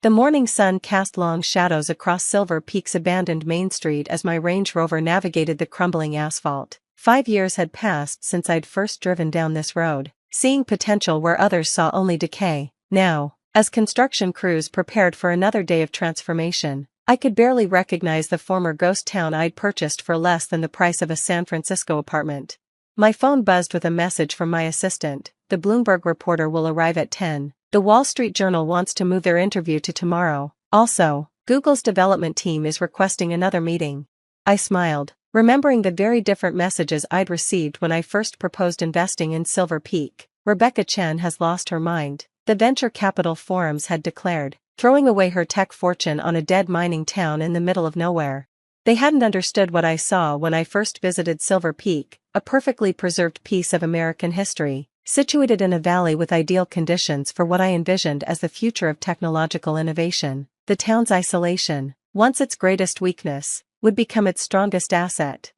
The morning sun cast long shadows across Silver Peak's abandoned Main Street as my Range Rover navigated the crumbling asphalt. 5 years had passed since I'd first driven down this road, seeing potential where others saw only decay. Now, as construction crews prepared for another day of transformation, I could barely recognize the former ghost town I'd purchased for less than the price of a San Francisco apartment. My phone buzzed with a message from my assistant. The Bloomberg reporter will arrive at 10. The Wall Street Journal wants to move their interview to tomorrow. Also, Google's development team is requesting another meeting. I smiled, remembering the very different messages I'd received when I first proposed investing in Silver Peak. Rebecca Chen has lost her mind, the venture capital forums had declared, throwing away her tech fortune on a dead mining town in the middle of nowhere. They hadn't understood what I saw when I first visited Silver Peak, a perfectly preserved piece of American history, situated in a valley with ideal conditions for what I envisioned as the future of technological innovation. The town's isolation, once its greatest weakness, would become its strongest asset.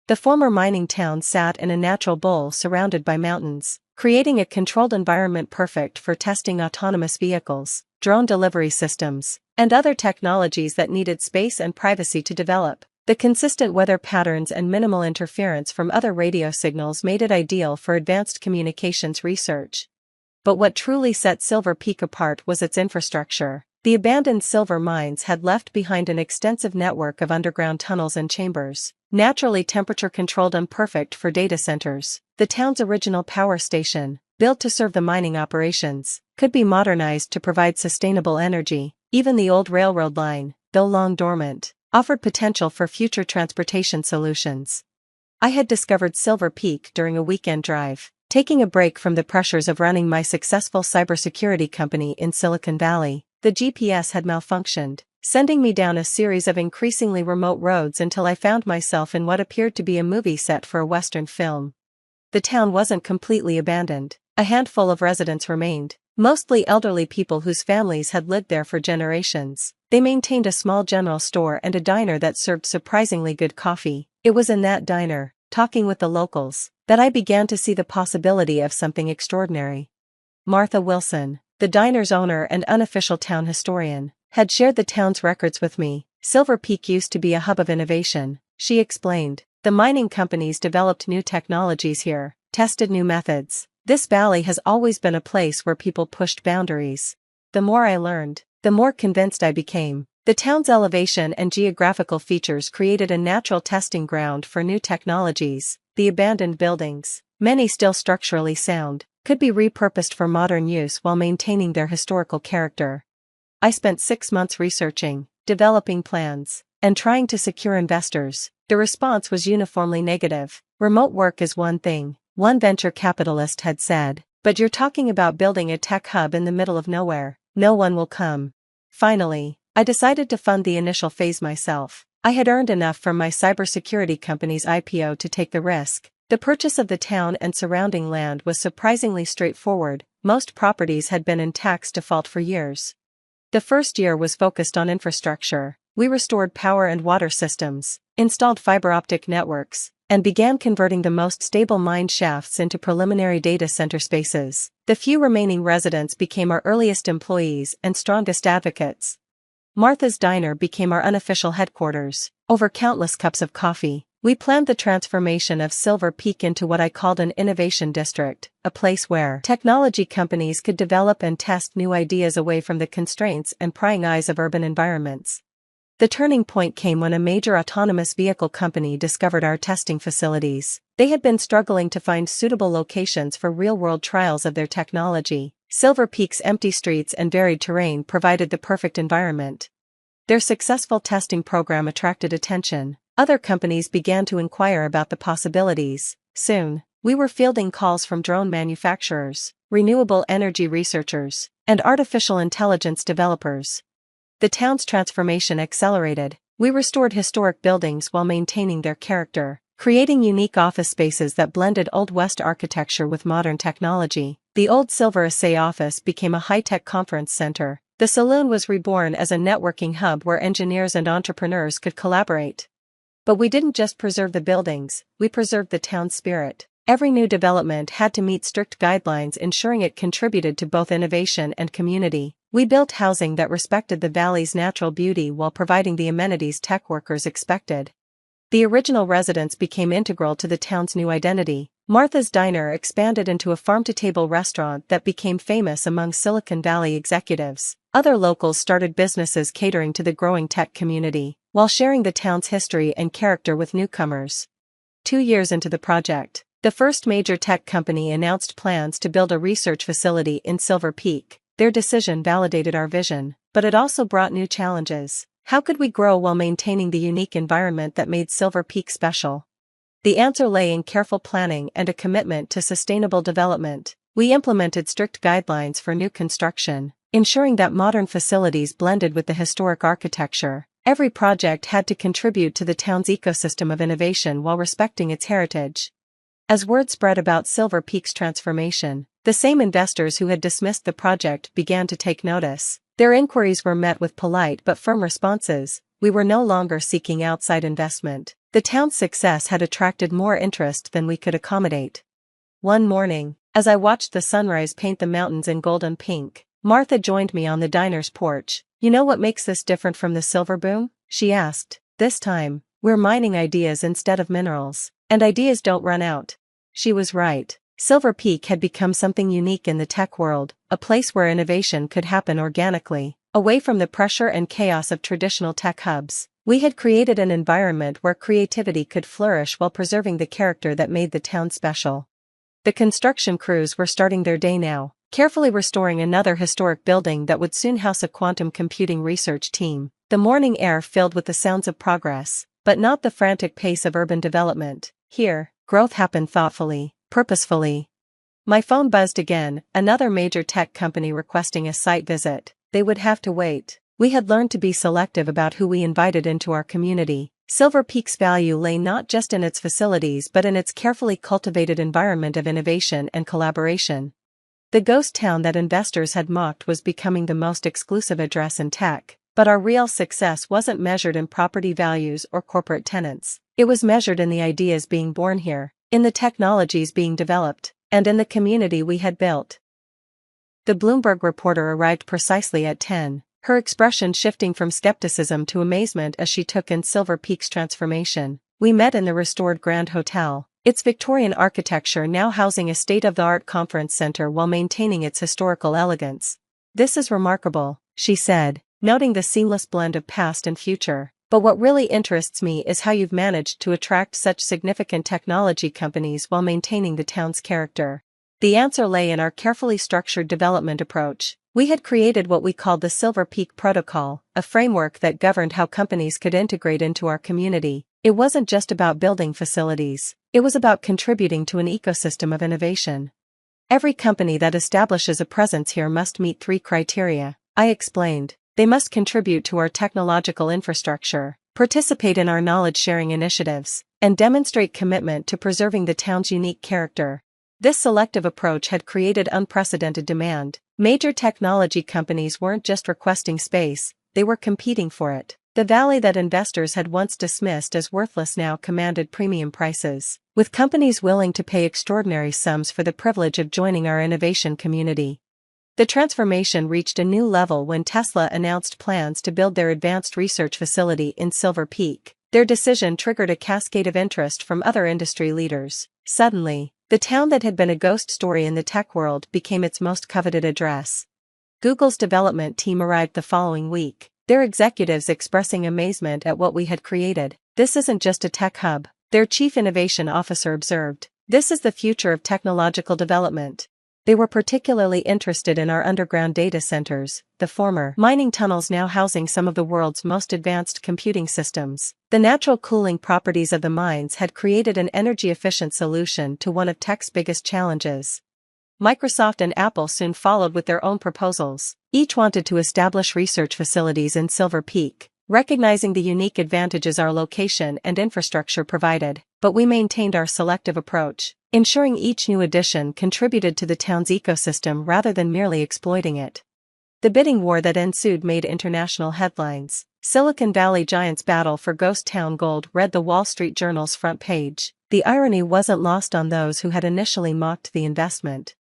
The former mining town sat in a natural bowl surrounded by mountains, creating a controlled environment perfect for testing autonomous vehicles, drone delivery systems, and other technologies that needed space and privacy to develop. The consistent weather patterns and minimal interference from other radio signals made it ideal for advanced communications research. But what truly set Silver Peak apart was its infrastructure. The abandoned silver mines had left behind an extensive network of underground tunnels and chambers, naturally temperature-controlled and perfect for data centers. The town's original power station, built to serve the mining operations, could be modernized to provide sustainable energy. Even the old railroad line, though long dormant, offered potential for future transportation solutions. I had discovered Silver Peak during a weekend drive, taking a break from the pressures of running my successful cybersecurity company in Silicon Valley. The GPS had malfunctioned, sending me down a series of increasingly remote roads until I found myself in what appeared to be a movie set for a Western film. The town wasn't completely abandoned. A handful of residents remained, mostly elderly people whose families had lived there for generations. They maintained a small general store and a diner that served surprisingly good coffee. It was in that diner, talking with the locals, that I began to see the possibility of something extraordinary. Martha Wilson, the diner's owner and unofficial town historian, had shared the town's records with me. Silver Peak used to be a hub of innovation, she explained. The mining companies developed new technologies here, tested new methods. This valley has always been a place where people pushed boundaries. The more I learned, the more convinced I became. The town's elevation and geographical features created a natural testing ground for new technologies. The abandoned buildings, many still structurally sound, could be repurposed for modern use while maintaining their historical character. I spent 6 months researching, developing plans, and trying to secure investors. The response was uniformly negative. Remote work is one thing, one venture capitalist had said, but you're talking about building a tech hub in the middle of nowhere. No one will come. Finally, I decided to fund the initial phase myself. I had earned enough from my cybersecurity company's IPO to take the risk. The purchase of the town and surrounding land was surprisingly straightforward. Most properties had been in tax default for years. The first year was focused on infrastructure. We restored power and water systems, installed fiber optic networks, and began converting the most stable mine shafts into preliminary data center spaces. The few remaining residents became our earliest employees and strongest advocates. Martha's Diner became our unofficial headquarters. Over countless cups of coffee, we planned the transformation of Silver Peak into what I called an innovation district, a place where technology companies could develop and test new ideas away from the constraints and prying eyes of urban environments. The turning point came when a major autonomous vehicle company discovered our testing facilities. They had been struggling to find suitable locations for real-world trials of their technology. Silver Peak's empty streets and varied terrain provided the perfect environment. Their successful testing program attracted attention. Other companies began to inquire about the possibilities. Soon, we were fielding calls from drone manufacturers, renewable energy researchers, and artificial intelligence developers. The town's transformation accelerated. We restored historic buildings while maintaining their character, creating unique office spaces that blended Old West architecture with modern technology. The old Silver Assay office became a high-tech conference center. The saloon was reborn as a networking hub where engineers and entrepreneurs could collaborate. But we didn't just preserve the buildings, we preserved the town's spirit. Every new development had to meet strict guidelines ensuring it contributed to both innovation and community. We built housing that respected the valley's natural beauty while providing the amenities tech workers expected. The original residents became integral to the town's new identity. Martha's Diner expanded into a farm-to-table restaurant that became famous among Silicon Valley executives. Other locals started businesses catering to the growing tech community, while sharing the town's history and character with newcomers. 2 years into the project, the first major tech company announced plans to build a research facility in Silver Peak. Their decision validated our vision, but it also brought new challenges. How could we grow while maintaining the unique environment that made Silver Peak special? The answer lay in careful planning and a commitment to sustainable development. We implemented strict guidelines for new construction, ensuring that modern facilities blended with the historic architecture. Every project had to contribute to the town's ecosystem of innovation while respecting its heritage. As word spread about Silver Peak's transformation, the same investors who had dismissed the project began to take notice. Their inquiries were met with polite but firm responses. We were no longer seeking outside investment. The town's success had attracted more interest than we could accommodate. One morning, as I watched the sunrise paint the mountains in golden pink, Martha joined me on the diner's porch. "You know what makes this different from the silver boom?" she asked. "This time, we're mining ideas instead of minerals, and ideas don't run out." She was right. Silver Peak had become something unique in the tech world, a place where innovation could happen organically, away from the pressure and chaos of traditional tech hubs. We had created an environment where creativity could flourish while preserving the character that made the town special. The construction crews were starting their day now, carefully restoring another historic building that would soon house a quantum computing research team. The morning air filled with the sounds of progress, but not the frantic pace of urban development. Here, growth happened thoughtfully, purposefully. My phone buzzed again, another major tech company requesting a site visit. They would have to wait. We had learned to be selective about who we invited into our community. Silver Peak's value lay not just in its facilities but in its carefully cultivated environment of innovation and collaboration. The ghost town that investors had mocked was becoming the most exclusive address in tech, but our real success wasn't measured in property values or corporate tenants. It was measured in the ideas being born here, in the technologies being developed, and in the community we had built. The Bloomberg reporter arrived precisely at 10, her expression shifting from skepticism to amazement as she took in Silver Peak's transformation. We met in the restored Grand Hotel, its Victorian architecture now housing a state-of-the-art conference center while maintaining its historical elegance. "This is remarkable," she said, noting the seamless blend of past and future. "But what really interests me is how you've managed to attract such significant technology companies while maintaining the town's character." The answer lay in our carefully structured development approach. We had created what we called the Silver Peak Protocol, a framework that governed how companies could integrate into our community. It wasn't just about building facilities, it was about contributing to an ecosystem of innovation. "Every company that establishes a presence here must meet 3 criteria," I explained. "They must contribute to our technological infrastructure, participate in our knowledge-sharing initiatives, and demonstrate commitment to preserving the town's unique character." This selective approach had created unprecedented demand. Major technology companies weren't just requesting space, they were competing for it. The valley that investors had once dismissed as worthless now commanded premium prices, with companies willing to pay extraordinary sums for the privilege of joining our innovation community. The transformation reached a new level when Tesla announced plans to build their advanced research facility in Silver Peak. Their decision triggered a cascade of interest from other industry leaders. Suddenly, the town that had been a ghost story in the tech world became its most coveted address. Google's development team arrived the following week, their executives expressing amazement at what we had created. "This isn't just a tech hub," their chief innovation officer observed. "This is the future of technological development." They were particularly interested in our underground data centers, the former mining tunnels now housing some of the world's most advanced computing systems. The natural cooling properties of the mines had created an energy-efficient solution to one of tech's biggest challenges. Microsoft and Apple soon followed with their own proposals. Each wanted to establish research facilities in Silver Peak, recognizing the unique advantages our location and infrastructure provided. But we maintained our selective approach, ensuring each new addition contributed to the town's ecosystem rather than merely exploiting it. The bidding war that ensued made international headlines. Silicon Valley giants' battle for ghost town gold read the Wall Street Journal's front page. The irony wasn't lost on those who had initially mocked the investment.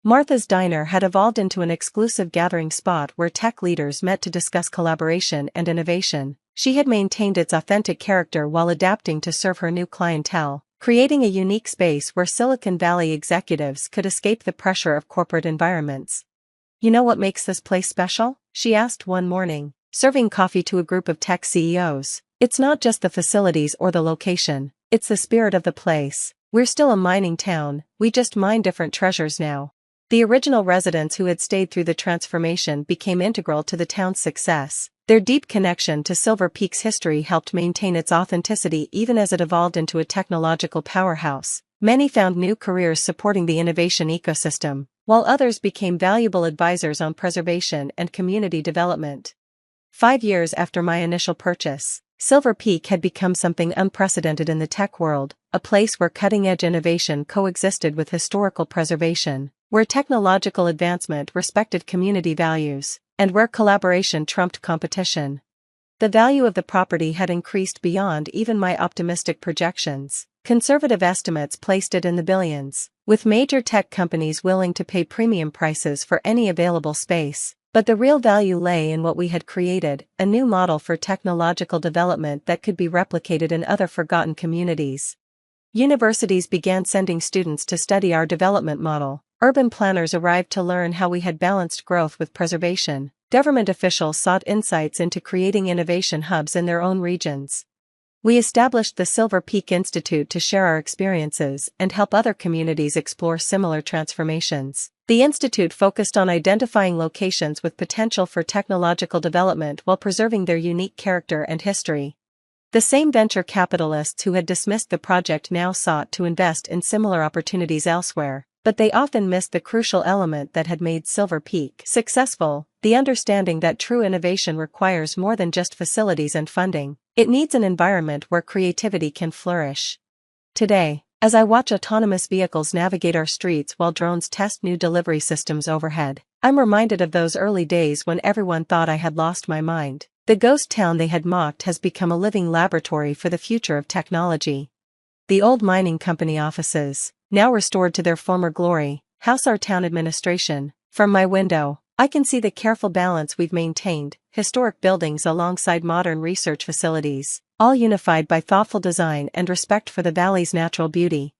Martha's Diner had evolved into an exclusive gathering spot where tech leaders met to discuss collaboration and innovation. She had maintained its authentic character while adapting to serve her new clientele, creating a unique space where Silicon Valley executives could escape the pressure of corporate environments. "You know what makes this place special?" she asked one morning, serving coffee to a group of tech CEOs. "It's not just the facilities or the location, it's the spirit of the place. We're still a mining town, we just mine different treasures now." The original residents who had stayed through the transformation became integral to the town's success. Their deep connection to Silver Peak's history helped maintain its authenticity even as it evolved into a technological powerhouse. Many found new careers supporting the innovation ecosystem, while others became valuable advisors on preservation and community development. 5 years after my initial purchase, Silver Peak had become something unprecedented in the tech world, a place where cutting-edge innovation coexisted with historical preservation, where technological advancement respected community values, and where collaboration trumped competition. The value of the property had increased beyond even my optimistic projections. Conservative estimates placed it in the billions, with major tech companies willing to pay premium prices for any available space. But the real value lay in what we had created, a new model for technological development that could be replicated in other forgotten communities. Universities began sending students to study our development model. Urban planners arrived to learn how we had balanced growth with preservation. Government officials sought insights into creating innovation hubs in their own regions. We established the Silver Peak Institute to share our experiences and help other communities explore similar transformations. The institute focused on identifying locations with potential for technological development while preserving their unique character and history. The same venture capitalists who had dismissed the project now sought to invest in similar opportunities elsewhere, but they often missed the crucial element that had made Silver Peak successful: the understanding that true innovation requires more than just facilities and funding. It needs an environment where creativity can flourish. Today, as I watch autonomous vehicles navigate our streets while drones test new delivery systems overhead, I'm reminded of those early days when everyone thought I had lost my mind. The ghost town they had mocked has become a living laboratory for the future of technology. The old mining company offices, now restored to their former glory, house our town administration. From my window, I can see the careful balance we've maintained: historic buildings alongside modern research facilities, all unified by thoughtful design and respect for the valley's natural beauty.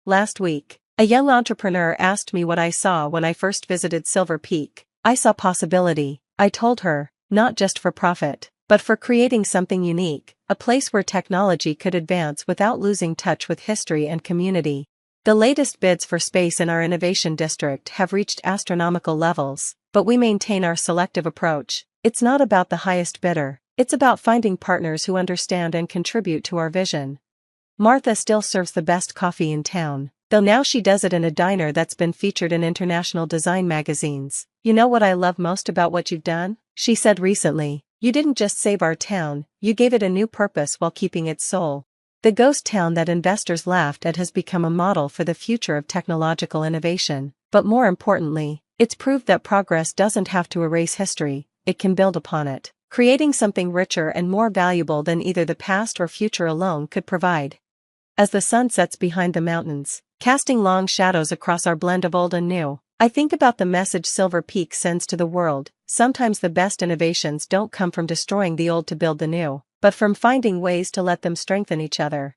Last week, a young entrepreneur asked me what I saw when I first visited Silver Peak. "I saw possibility," I told her, "not just for profit, but for creating something unique, a place where technology could advance without losing touch with history and community." The latest bids for space in our innovation district have reached astronomical levels, but we maintain our selective approach. It's not about the highest bidder, it's about finding partners who understand and contribute to our vision. Martha still serves the best coffee in town, though now she does it in a diner that's been featured in international design magazines. "You know what I love most about what you've done?" she said recently. "You didn't just save our town, you gave it a new purpose while keeping its soul." The ghost town that investors laughed at has become a model for the future of technological innovation, but more importantly, it's proved that progress doesn't have to erase history, it can build upon it, creating something richer and more valuable than either the past or future alone could provide. As the sun sets behind the mountains, casting long shadows across our blend of old and new, I think about the message Silver Peak sends to the world. Sometimes the best innovations don't come from destroying the old to build the new, but from finding ways to let them strengthen each other.